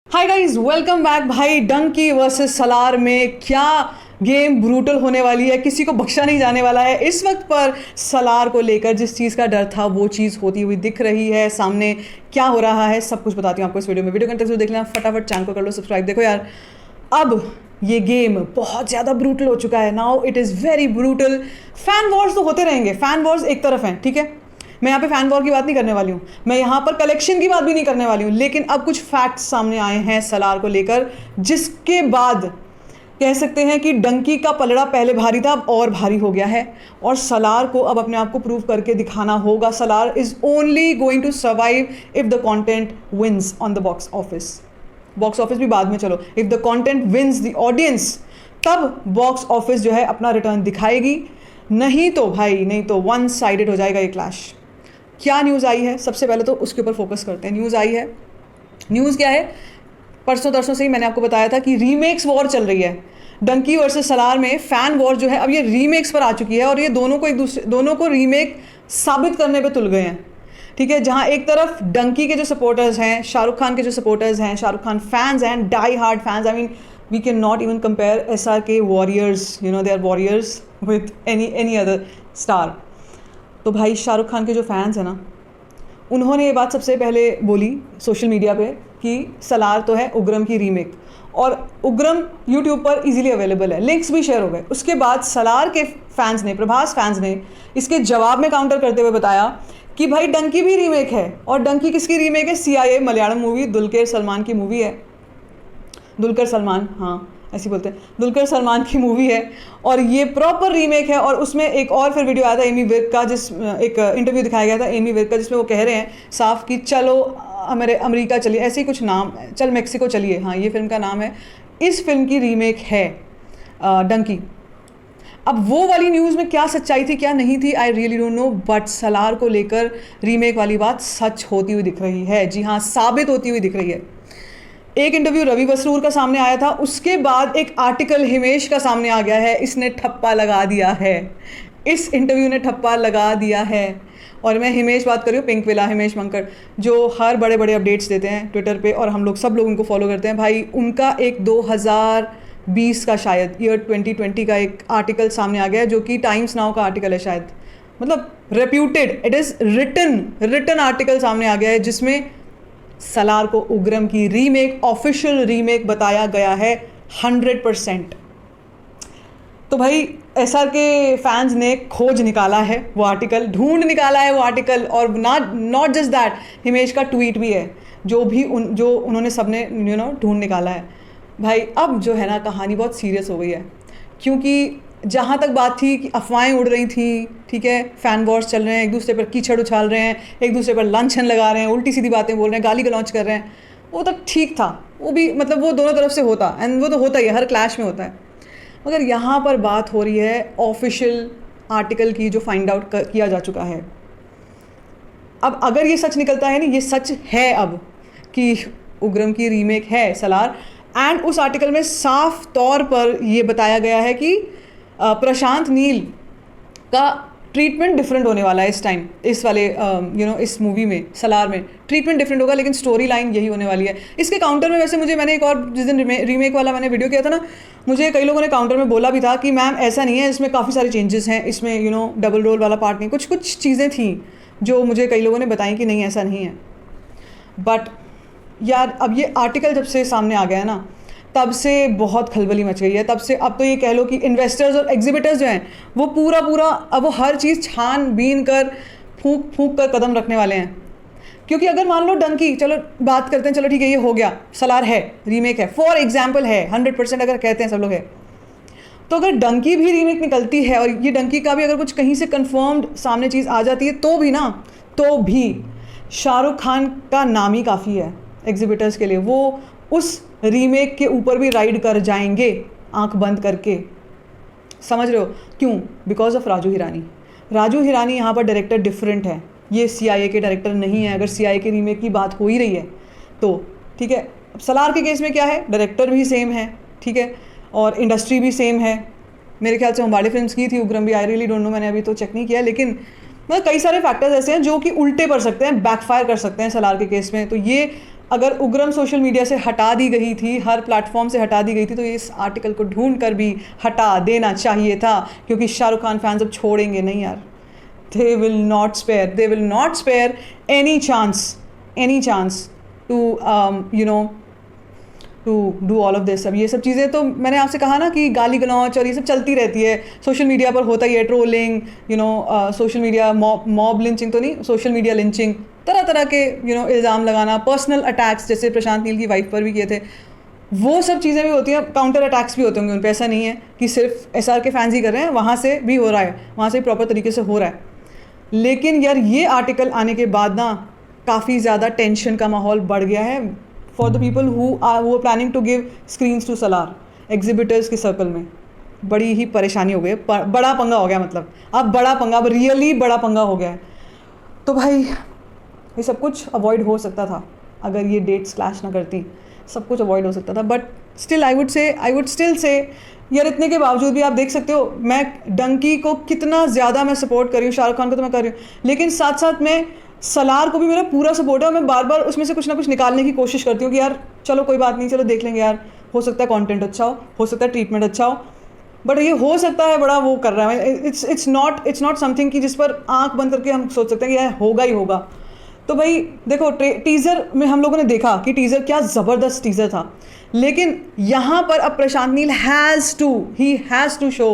Hi guys, welcome back. भाई Dunki versus Salaar में क्या गेम ब्रूटल होने वाली है, किसी को बख्शा नहीं जाने वाला है। इस वक्त पर सलार को लेकर जिस चीज़ का डर था वो चीज़ होती हुई दिख रही है सामने। क्या हो रहा है सब कुछ बताती हूँ आपको इस वीडियो में। वीडियो को देख लेना फटाफट, चैनल को कर लो सब्सक्राइब। देखो यार, अब ये गेम बहुत ज़्यादा ब्रूटल हो चुका है। Now it is very brutal. Fan Wars तो होते रहेंगे, फैन वॉर्स एक तरफ हैं, ठीक है। मैं यहाँ पे फैन वॉर की बात नहीं करने वाली हूँ, मैं यहाँ पर कलेक्शन की बात भी नहीं करने वाली हूँ। लेकिन अब कुछ फैक्ट्स सामने आए हैं सलार को लेकर, जिसके बाद कह सकते हैं कि डंकी का पलड़ा पहले भारी था, अब और भारी हो गया है। और सलार को अब अपने आप को प्रूव करके दिखाना होगा। Salaar is only going to survive if the content wins on the box office. Box office भी बाद में, चलो if the content wins the audience, तब बॉक्स ऑफिस जो है अपना रिटर्न दिखाएगी। नहीं तो भाई, नहीं तो वन साइडेड हो जाएगा ये क्लैश। क्या न्यूज़ आई है, सबसे पहले तो उसके ऊपर फोकस करते हैं। न्यूज़ आई है, न्यूज़ क्या है, परसों तरसों से ही मैंने आपको बताया था कि रीमेक्स वॉर चल रही है। डंकी वर्सेस सलार में फैन वॉर जो है अब ये रीमेक्स पर आ चुकी है, और ये दोनों को रीमेक साबित करने पे तुल गए हैं, ठीक है। जहाँ एक तरफ डंकी के जो सपोर्टर्स हैं, शाहरुख खान के जो सपोर्टर्स हैं, शाहरुख खान फैंस हैं, die hard fans. I mean we can not even compare SRK warriors, you know, they are warriors with any other star. तो भाई शाहरुख खान के जो फैंस हैं ना, उन्होंने ये बात सबसे पहले बोली सोशल मीडिया पे कि सलार तो है उग्रम की रीमेक, और उग्रम यूट्यूब पर इजीली अवेलेबल है, लिंक्स भी शेयर हो गए। उसके बाद सलार के फैंस ने, प्रभास फैंस ने इसके जवाब में काउंटर करते हुए बताया कि भाई डंकी भी रीमेक है। और डंकी किसकी रीमेक है? CIA मलयालम मूवी, दुलकर सलमान की मूवी है। दुलकर सलमान, हाँ ऐसे बोलते हैं, दुलकर सलमान की मूवी है, और ये प्रॉपर रीमेक है। और उसमें एक और फिर वीडियो आया था एमी विर्क का, एक इंटरव्यू दिखाया गया था एमी विर्क का, जिसमें वो कह रहे हैं साफ कि चलो अमेरिका चलिए, ऐसे ही कुछ नाम, चल मेक्सिको चलिए, हाँ ये फिल्म का नाम है। इस फिल्म की रीमेक है डंकी। अब वो वाली न्यूज़ में क्या सच्चाई थी क्या नहीं थी, I really don't know, but Salaar को लेकर रीमेक वाली बात सच होती हुई दिख रही है। जी हाँ, साबित होती हुई दिख रही है। एक इंटरव्यू रवि बसरूर का सामने आया था, उसके बाद एक आर्टिकल हिमेश का सामने आ गया है। इसने ठप्पा लगा दिया है, इस इंटरव्यू ने ठप्पा लगा दिया है। और मैं हिमेश बात कर रही हूँ, पिंक विला हिमेश मंकड़, जो हर बड़े बड़े अपडेट्स देते हैं ट्विटर पे, और हम लोग सब लोग उनको फॉलो करते हैं। भाई उनका एक 2020 का, शायद ईयर 2020 का एक आर्टिकल सामने आ गया है, जो कि टाइम्स नाउ का आर्टिकल है शायद, मतलब reputed, it is written article सामने आ गया है, जिसमें सलार को उग्रम की रीमेक, ऑफिशियल रीमेक बताया गया है 100%। तो भाई SRK फैंस ने खोज निकाला है वो आर्टिकल, ढूंढ निकाला है वो आर्टिकल, और नॉट जस्ट दैट, हिमेश का ट्वीट भी है, जो उन्होंने सबने ढूंढ निकाला है। भाई अब जो है ना, कहानी बहुत सीरियस हो गई है, क्योंकि जहाँ तक बात थी कि अफवाहें उड़ रही थी, ठीक है, फैन वॉर्स चल रहे हैं, एक दूसरे पर कीचड़ उछाल रहे हैं, एक दूसरे पर लांछन लगा रहे हैं, उल्टी सीधी बातें बोल रहे हैं, गाली गलौज कर रहे हैं, वो तो ठीक था, वो भी मतलब वो दोनों तरफ से होता, एंड वो तो होता ही है, हर क्लैश में होता है। मगर यहाँ पर बात हो रही है ऑफिशियल आर्टिकल की, जो फाइंड आउट किया जा चुका है। अब अगर ये सच निकलता है ना, ये सच है अब कि उग्रम की रीमेक है सलार, एंड उस आर्टिकल में साफ तौर पर ये बताया गया है कि प्रशांत नील का ट्रीटमेंट डिफरेंट होने वाला है इस टाइम, इस वाले इस मूवी में, सलार में ट्रीटमेंट डिफरेंट होगा, लेकिन स्टोरी लाइन यही होने वाली है। इसके काउंटर में वैसे मैंने एक और, जिस दिन रीमेक वाला मैंने वीडियो किया था ना, मुझे कई लोगों ने काउंटर में बोला भी था कि मैम ऐसा नहीं है, इसमें काफ़ी सारे चेंजेस हैं, इसमें डबल रोल वाला पार्ट नहीं, कुछ चीज़ें थी जो मुझे कई लोगों ने बताई कि नहीं ऐसा नहीं है। बट यार अब ये आर्टिकल जब से सामने आ गया है ना, तब से बहुत खलबली मच गई है। तब से अब तो ये कह लो कि इन्वेस्टर्स और एग्जिबिटर्स जो हैं, वो पूरा अब वो हर चीज़ छान बीन कर, फूंक कर कदम रखने वाले हैं। क्योंकि अगर मान लो डंकी, चलो बात करते हैं, चलो ठीक है ये हो गया, सलार है, रीमेक है, फॉर एग्जाम्पल है, 100% अगर कहते हैं सब लोग है, तो अगर डंकी भी रीमेक निकलती है, और ये डंकी का भी अगर कुछ कहीं से कन्फर्म्ड सामने चीज़ आ जाती है, तो भी शाहरुख खान का नाम ही काफ़ी है एग्जिबिटर्स के लिए। वो उस रीमेक के ऊपर भी राइड कर जाएंगे आंख बंद करके, समझ रहे हो क्यों? Because of Raju Hirani. राजू हिरानी यहाँ पर डायरेक्टर डिफरेंट है, ये CIA के डायरेक्टर नहीं है। अगर CIA के रीमेक की बात हो ही रही है तो ठीक है। अब सलार के केस में क्या है, डायरेक्टर भी सेम है, ठीक है, और इंडस्ट्री भी सेम है। मेरे ख्याल से हमारी फिल्म्स की थी उग्रम भी, आई रियली डोंट नो, मैंने अभी तो चेक नहीं किया, लेकिन मतलब कई सारे फैक्टर्स ऐसे हैं जो कि उल्टे पड़ सकते हैं, बैकफायर कर सकते हैं सलार के केस में। तो ये अगर उग्रम सोशल मीडिया से हटा दी गई थी, हर प्लेटफॉर्म से हटा दी गई थी, तो इस आर्टिकल को ढूंढ कर भी हटा देना चाहिए था, क्योंकि शाहरुख खान फैंस अब छोड़ेंगे नहीं यार. They will not spare any chance to to do all of this. अब ये सब चीज़ें तो मैंने आपसे कहा ना कि गाली गलौच और ये सब चलती रहती है सोशल मीडिया पर, होता ही है. Trolling, social media mob lynching तो नहीं, सोशल मीडिया लिंचिंग, तरह तरह के इल्ज़ाम लगाना, पर्सनल अटैक्स जैसे प्रशांत नील की वाइफ पर भी किए थे, वो सब चीज़ें भी होती हैं. काउंटर अटैक्स भी होते होंगे उन पर, ऐसा नहीं है कि सिर्फ SR के फैंस ही कर रहे हैं, वहाँ से भी हो रहा है, वहाँ से भी प्रॉपर तरीके से हो रहा है. लेकिन यार ये आर्टिकल आने के बाद ना काफ़ी ज़्यादा टेंशन का माहौल बढ़ गया है for the people who are planning to give screens to Salaar. Exhibitors के सर्कल में बड़ी ही परेशानी हो गई, बड़ा पंगा हो गया. मतलब अब बड़ा पंगा, अब रियली बड़ा पंगा हो गया है. तो भाई ये सब कुछ अवॉइड हो सकता था अगर ये डेट्स क्लैश ना करती, सब कुछ अवॉइड हो सकता था. But still I would still say यार, इतने के बावजूद भी आप देख सकते हो मैं डंकी को कितना ज़्यादा मैं सपोर्ट कर रही हूँ, शाहरुख खान को तो मैं कर रही हूँ, लेकिन साथ साथ मैं सलार को भी मेरा पूरा सपोर्ट है. और मैं बार बार उसमें से कुछ ना कुछ निकालने की कोशिश करती हूँ कि यार चलो कोई बात नहीं, चलो देख लेंगे यार, हो सकता है कंटेंट अच्छा हो सकता है ट्रीटमेंट अच्छा हो, बट ये हो सकता है बड़ा वो कर रहा है. इट्स नॉट समथिंग कि जिस पर आँख बंद करके हम सोच सकते हैं कि यार होगा ही होगा. तो भाई देखो, टीज़र में हम लोगों ने देखा कि टीज़र क्या ज़बरदस्त टीज़र था, लेकिन यहाँ पर अब Prashanth Neel has to show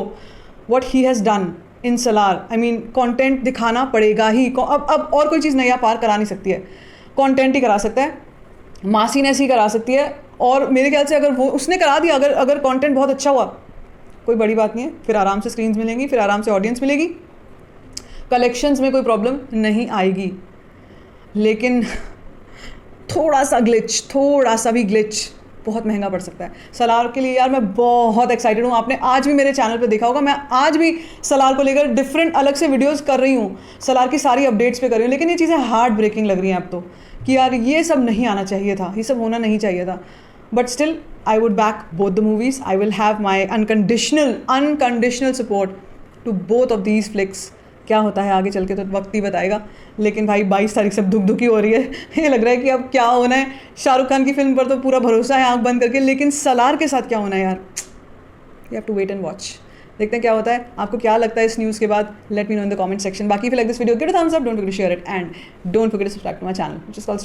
what he has done in Salaar. I mean content दिखाना पड़ेगा ही. अब और कोई चीज़ नया पार करा नहीं सकती है, कंटेंट ही करा सकता है, मासीनेस ही करा सकती है. और मेरे ख्याल से अगर वो उसने करा दिया, अगर कंटेंट बहुत अच्छा हुआ, कोई बड़ी बात नहीं है, फिर आराम से स्क्रीन्स मिलेंगी, फिर आराम से ऑडियंस मिलेगी, कलेक्शंस में कोई प्रॉब्लम नहीं आएगी. लेकिन थोड़ा सा भी ग्लिच बहुत महंगा पड़ सकता है सलार के लिए. यार मैं बहुत एक्साइटेड हूँ. आपने आज भी मेरे चैनल पे देखा होगा, मैं आज भी सलार को लेकर डिफरेंट अलग से वीडियोस कर रही हूँ, सलार की सारी अपडेट्स पे कर रही हूँ. लेकिन ये चीज़ें हार्ट ब्रेकिंग लग रही हैं अब तो, कि यार ये सब नहीं आना चाहिए था, ये सब होना नहीं चाहिए था. But still I would back both the movies. I will have my unconditional support to both of these flicks. क्या होता है आगे चल के तो वक्त ही बताएगा. लेकिन भाई 22 तारीख से दुखी हो रही है. ये लग रहा है कि अब क्या होना है. शाहरुख खान की फिल्म पर तो पूरा भरोसा है आंख बंद करके, लेकिन सलार के साथ क्या होना है यार, you have to wait and watch. देखते हैं क्या होता है. आपको क्या लगता है इस न्यूज़ के बाद? Let me know in the comment section. बाकी if you like this video, give it a thumbs up, don't forget to share it, and don't forget to subscribe to my channel, which is called